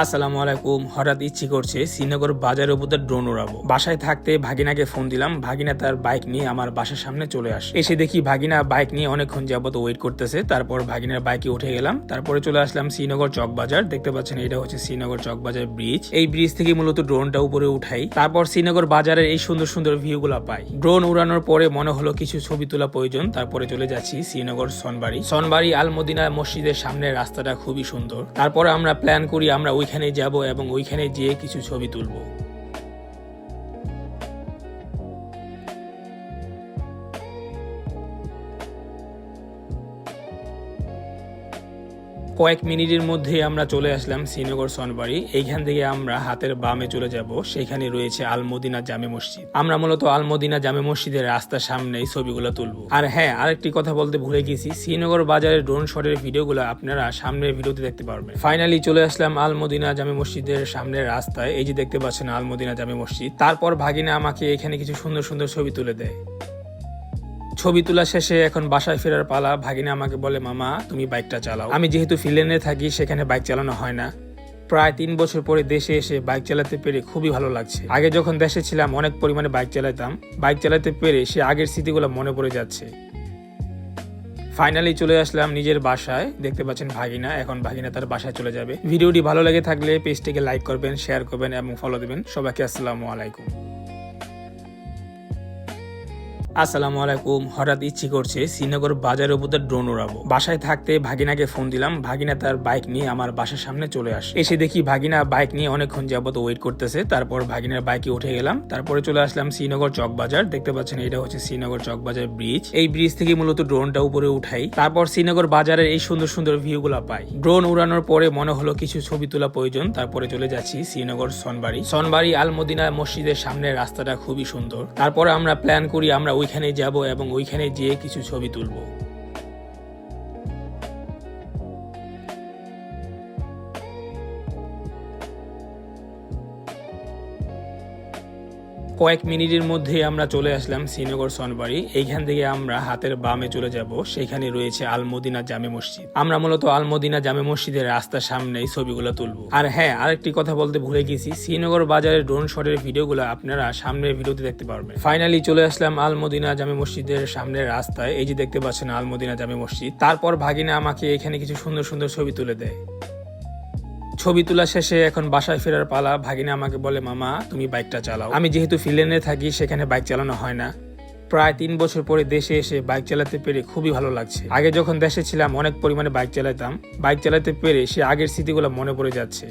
আসসালামু আলাইকুম। হঠাৎ ইচ্ছে করছে শ্রীনগর বাজারের উপর ড্রোন উড়াবো। বাসায় থাকতে ভাগিনাকে ফোন দিলাম, ভাগিনা তার বাইক নিয়ে আমার বাসার সামনে চলে আসে। এসে দেখি ভাগিনা বাইক নিয়ে অনেকক্ষণ যাবত ওয়েট করতেছে। তারপর ভাগিনার বাইকে উঠে গেলাম। তারপরে চলে আসলাম শ্রীনগর চক বাজার। দেখতে পাচ্ছেন এটা হচ্ছে শ্রীনগর চক বাজার ব্রিজ। এই ব্রিজ থেকে মূলত ড্রোনটা উপরে উঠাই, তারপর শ্রীনগর বাজারের এই সুন্দর সুন্দর ভিউ গুলা পাই। ড্রোন উড়ানোর পরে মনে হলো কিছু ছবি তোলা প্রয়োজন। তারপরে চলে যাচ্ছি শ্রীনগর সনবাড়ি আল মদিনা মসজিদের সামনের রাস্তাটা খুবই সুন্দর। তারপরে আমরা প্ল্যান করি আমরা ওইখানে যাব এবং ওইখানে যেয়ে কিছু ছবি তুলবো। কয়েক মিনিটের মধ্যে আমরা চলে আসলাম শ্রীনগর সনবাড়ি। এইখান থেকে আমরা হাতের বামে চলে যাব, সেখানে রয়েছে আল মদিনা জামে মসজিদ। আমরা মূলত আল মদিনা জামে মসজিদের রাস্তার সামনে এই ছবিগুলো তুলবো। আর হ্যাঁ, আরেকটি কথা বলতে ভুলে গেছি, শ্রীনগর বাজারের ড্রোন শটের ভিডিওগুলো আপনারা সামনের ভিডিওতে দেখতে পারবেন। ফাইনালি চলে আসলাম আল মদিনা জামে মসজিদের সামনের রাস্তায়। এই যে দেখতে পাচ্ছেন আল মদিনা জামে মসজিদ। তারপর ভাগিনা আমাকে এখানে কিছু সুন্দর সুন্দর ছবি তুলে দেয়। ছবি তোলা শেষে এখন বাসায় ফেরার পালা। ভাগিনা আমাকে বলে, মামা তুমি বাইকটা চালাও। আমি যেহেতু ফিনল্যান্ডে থাকি, সেখানে বাইক চালানো হয় না। প্রায় 3 বছর পরে দেশে এসে বাইক চালাতে পেরে খুবই ভালো লাগছে। আগে যখন দেশে ছিলাম অনেক পরিমাণে বাইক চালাতাম, বাইক চালাতে পেরে সে আগের স্মৃতিগুলো মনে পড়ে যাচ্ছে। ফাইনালি চলে আসলাম নিজের বাসায়। দেখতে পাচ্ছেন ভাগিনা, এখন ভাগিনা তার বাসায় চলে যাবে। ভিডিওটি ভালো লেগে থাকলে পেজটিকে লাইক করবেন, শেয়ার করবেন এবং ফলো দিবেন। সবাইকে আসসালামু আলাইকুম। আসসালামু আলাইকুম। হঠাৎ ইচ্ছে করছে শ্রীনগর বাজারের উপর ড্রোন উড়াবো। বাসায় থাকতে ভাগিনাকে ফোন দিলাম, ভাগিনা তার বাইক নিয়ে আমার বাসার সামনে চলে আসে। এসে দেখি ভাগিনা বাইক নিয়ে অনেকক্ষণ যাবত ওয়েট করতেছে। তারপর ভাগিনার বাইকে উঠে গেলাম। তারপরে চলে আসলাম শ্রীনগর চক বাজার। দেখতে পাচ্ছেন এটা হচ্ছে শ্রীনগর চক বাজার ব্রিজ। এই ব্রিজ থেকে মূলত ড্রোনটা উপরে উঠাই, তারপর শ্রীনগর বাজারের এই সুন্দর সুন্দর ভিউ গুলা পাই। ড্রোন উড়ানোর পরে মনে হলো কিছু ছবি তোলা প্রয়োজন। তারপরে চলে যাচ্ছি শ্রীনগর সনবাড়ি আল মদিনা মসজিদের সামনের রাস্তাটা খুবই সুন্দর। তারপরে আমরা প্ল্যান করি আমরা ওইখানে যাব এবং ওইখানে যেয়ে কিছু ছবি তুলবো। কয়েক মিনিটের মধ্যে আমরা চলে আসলাম শ্রীনগর সনবাড়ি। এইখান থেকে আমরা হাতের বামে চলে যাব, সেখানে রয়েছে আল মদিনা জামে মসজিদ। আমরা মূলত আল মদিনা জামে মসজিদের রাস্তার সামনে এই ছবিগুলো তুলবো। আর হ্যাঁ, আরেকটি কথা বলতে ভুলে গেছি, শ্রীনগর বাজারের ড্রোন শটের ভিডিওগুলো আপনারা সামনের ভিডিওতে দেখতে পারবেন। ফাইনালি চলে আসলাম আল মদিনা জামে মসজিদের সামনের রাস্তায়। এই যে দেখতে পাচ্ছেন আল মদিনা জামে মসজিদ। তারপর ভাগিনা আমাকে এখানে কিছু সুন্দর সুন্দর ছবি তুলে দেয়। ছবি তোলা শেষে এখন বাসায় ফেরার পালা। ভাগিনা আমাকে বলে, মামা তুমি বাইকটা চালাও। আমি যেহেতু ফিনল্যান্ডে থাকি, সেখানে বাইক চালানো হয় না। প্রায় 3 বছর পরে দেশে এসে বাইক চালাতে পেরে খুবই ভালো লাগছে। আগে যখন দেশে ছিলাম অনেক পরিমাণে বাইক চালাতাম, বাইক চালাতে পেরে সে আগের স্মৃতিগুলো মনে পড়ে যাচ্ছে।